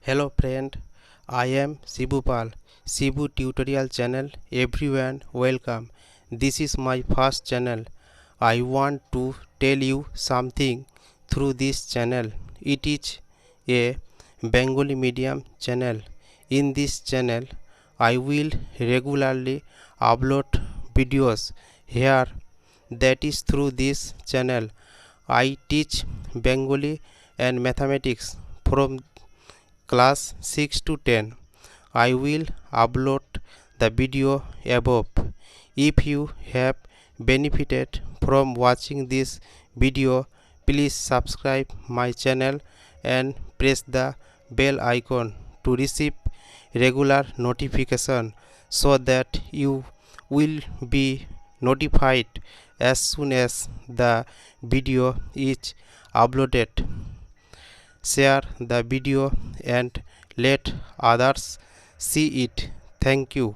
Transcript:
Hello friend, I am Shibu Shibu tutorial channel. Everyone welcome. This is my first channel. I want to tell you something through this channel. It is a Bengali medium channel. In this channel I will regularly upload videos here. That is through this channel I teach Bengali and mathematics from class 6 to 10. I will upload the video above. If you have benefited from watching this video, please subscribe my channel and press the bell icon to receive regular notification so that you will be notified as soon as the video is uploaded. Share the video and let others see it. Thank you.